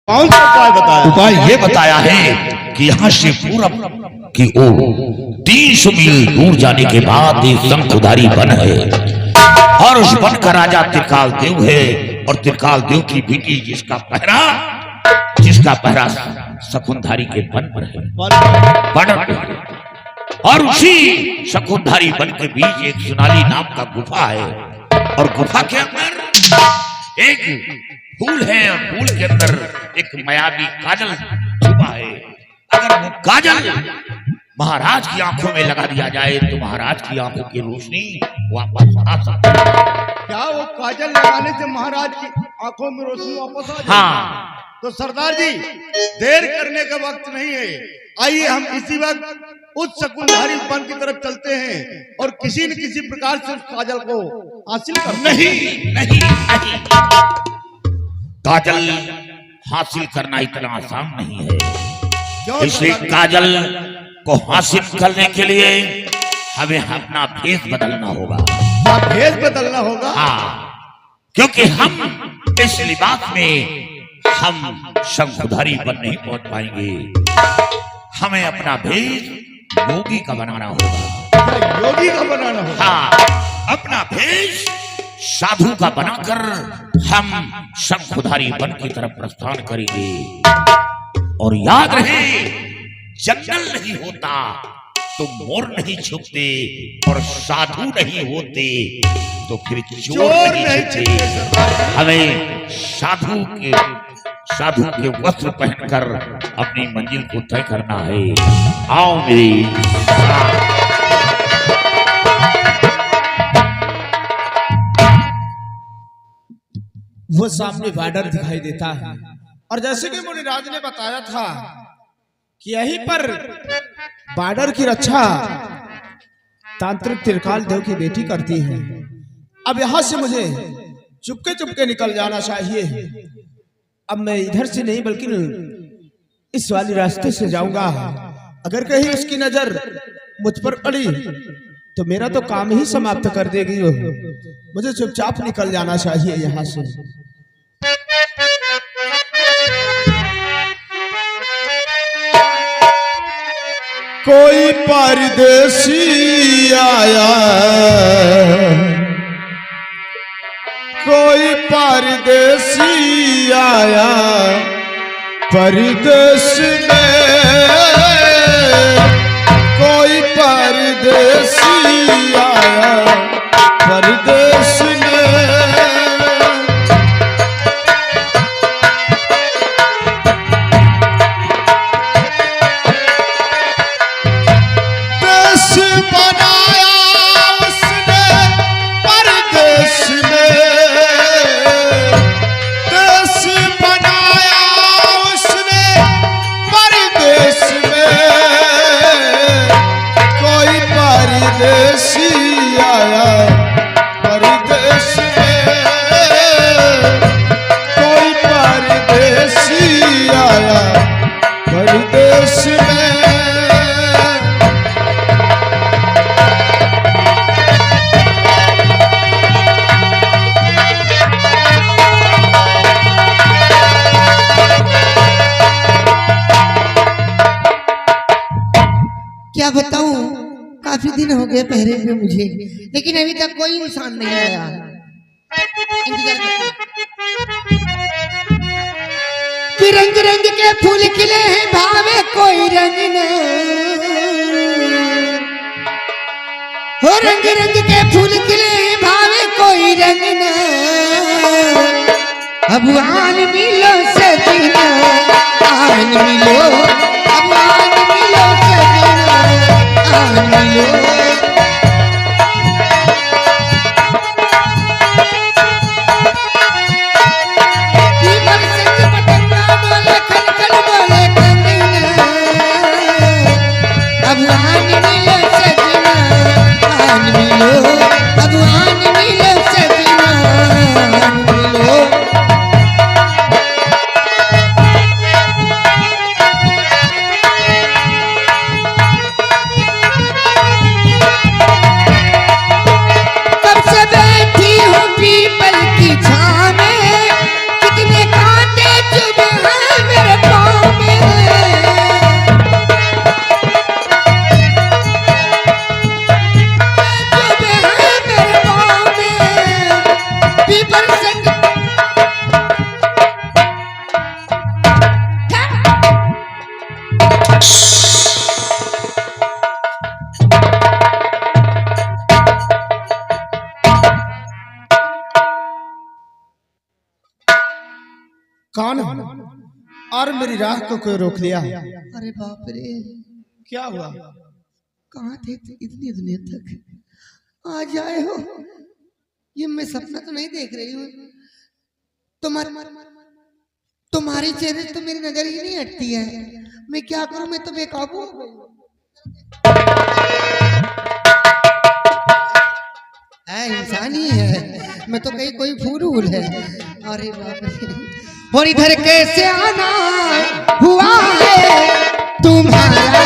कौन सा उपाय बताया? उपाय ये बताया है कि यहाँ से पूरब की ओर 300 मील दूर जाने के बाद एक शंखुधारी वन है और उस वन का राजा त्रिकाल देव है और त्रिकाल देव की बेटी जिसका पहरा शकुंधारी के वन पर है और उसी शकुंधारी वन के बीच एक सोनाली नाम का गुफा है और गुफा के अंदर एक फूल है और फूल के अंदर एक मायावी काजल छुपा है। अगर वो काजल महाराज की आंखों में लगा दिया जाए तो महाराज की आंखों की रोशनी वापस आ सकती है। क्या वो काजल लगाने से महाराज की आंखों में रोशनी वापस आ जाए? हाँ, तो सरदार जी देर करने का वक्त नहीं है, आइए हम इसी वक्त उस शकुंधारी वन की तरफ चलते हैं और किसी न किसी प्रकार से उस काजल को हासिल कर। नहीं नहीं नहीं, काजल हासिल करना इतना आसान नहीं है। इसलिए काजल को हासिल करने के लिए हमें अपना भेष बदलना होगा। भेष बदलना होगा? हाँ, क्योंकि हम इस लिबास में हम शंखुधारी वन नहीं पहुंच पाएंगे। हमें अपना भेष योगी का बनाना होगा। योगी का बनाना होगा? हाँ, अपना भेष साधु का बनाकर हम शंखुधारी वन की तरफ प्रस्थान करेंगे। और याद रहे, जंगल नहीं होता तो मोर नहीं छुपते और साधु नहीं होते तो फिर चोर नहीं छुपते। हमें साधु के वस्त्र पहनकर अपनी मंजिल को तय करना है। आओ मेरी वो सामने बॉर्डर दिखाई देता है और जैसे कि मुनिराज ने बताया था कि यहीं पर बॉर्डर की रक्षा तांत्रिक त्रिकाल देव की बेटी करती है। अब यहां से मुझे चुपके चुपके निकल जाना चाहिए। अब मैं इधर से नहीं बल्कि इस वाली रास्ते से जाऊंगा। अगर कहीं उसकी नजर मुझ पर पड़ी तो मेरा तो काम ही समाप्त कर देगी। मुझे चुपचाप निकल जाना चाहिए यहाँ से। कोई परदेसी आया, कोई परदेसी आया परदेश में, कोई परदेसी आया परदेश में। क्या बताऊं, काफी दिन हो गए पहरे पे मुझे, लेकिन अभी तक कोई इंसान नहीं आया। इंतजार कि रंग रंग के फूल खिले हैं भावे कोई रंग न हो, रंग रंग के फूल खिले हैं भावे कोई रंग न। अब आन मिलो सजना, आन मिलो, अब आन मिलो सजना, आन मिलो। कौन हो और मेरी राह को क्यों रोक लिया? अरे बाप रे, क्या हुआ? कहाँ थे इतनी दुनिया तक आ जाए हो? ये मैं सपना तो नहीं देख रही हूँ। तुम्हारी चेहरे से तो मेरी नजर ही नहीं हटती है। मैं क्या करूं, मैं तो बेकाबू हो गई। इंसान ही है, मैं तो कहीं कोई फूल है। अरे बाप रे, और इधर कैसे आना हुआ है तुम्हारा?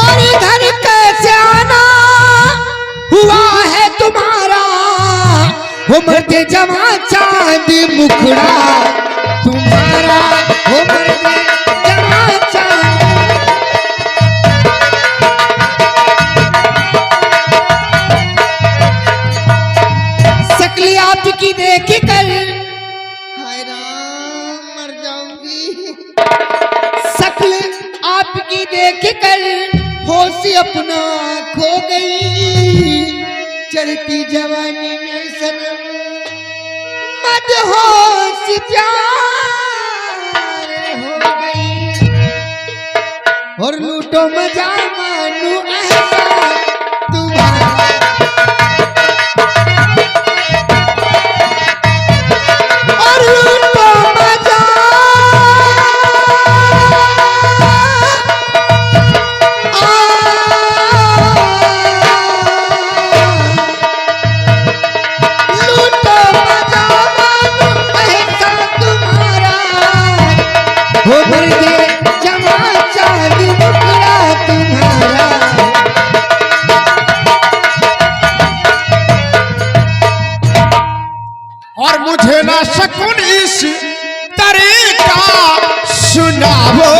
और इधर कैसे आना हुआ है तुम्हारा? हो मर्दे जमा चांद मुखड़ा तुम्हारा, हो मर्दे जमा चांद। शक्ल आपकी देख कर हाय राम मर जाऊंगी। शक्ल आपकी देख कर होश अपना खो गई। चढ़ती जवानी में सनम मदहोश प्यार हो गई। और लूटो मजा मानू एहसास तुम्हारा। और लूटो मजा लूटो मजा मानू एहसास तुम्हारा। हो मर्दे जमा चांद मुखड़ा तुम्हारा। और मुझे ना शकुन इस तरीका सुनाओ।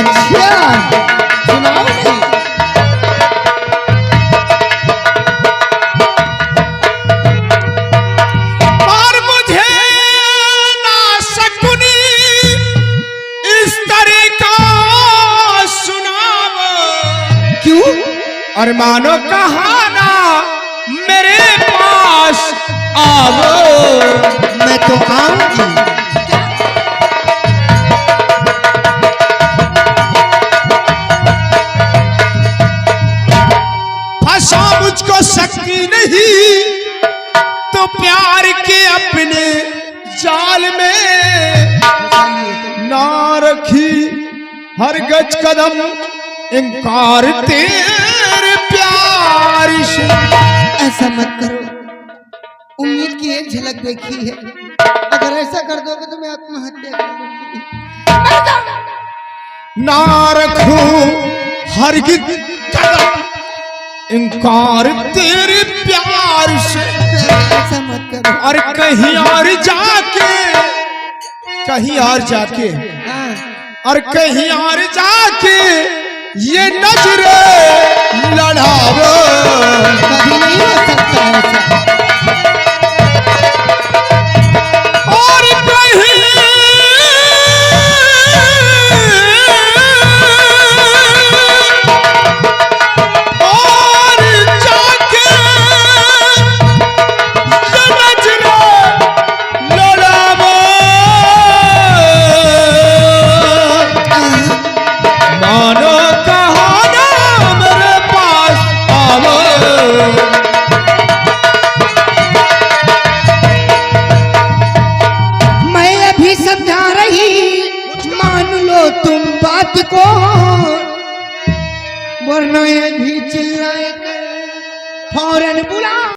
अच्छा सुनाओ नहीं। और मुझे ना शकुन इस तरीका सुनाओ। क्यों? और मानो कहाना मेरे पास आओ। मैं तो आऊंगी। फंसा मुझको शक्ति नहीं तो प्यार के अपने जाल में ना रखी हर गज कदम इनकार तेरे प्यार से। ऐसा मत करो, उम्मीद की एक झलक देखी है। अगर ऐसा कर दोगे तो मैं आत्महत्या कर लूंगी। ना रखूं हर कदम इनकार तेरे प्यार से। ऐसा मत करो। और कहीं और जाके हाँ, और कहीं और जाके ये नजरें लड़ाओ। कभी नहीं हो सकता ऐसा। और कहीं और जाके ये नजरें लड़ाओ। मानो कहाना मेरे पास आओ। मैं अभी समझा रही, मान लो तुम बात को, वरना ये भी चिल्लाए कर फौरन बुला।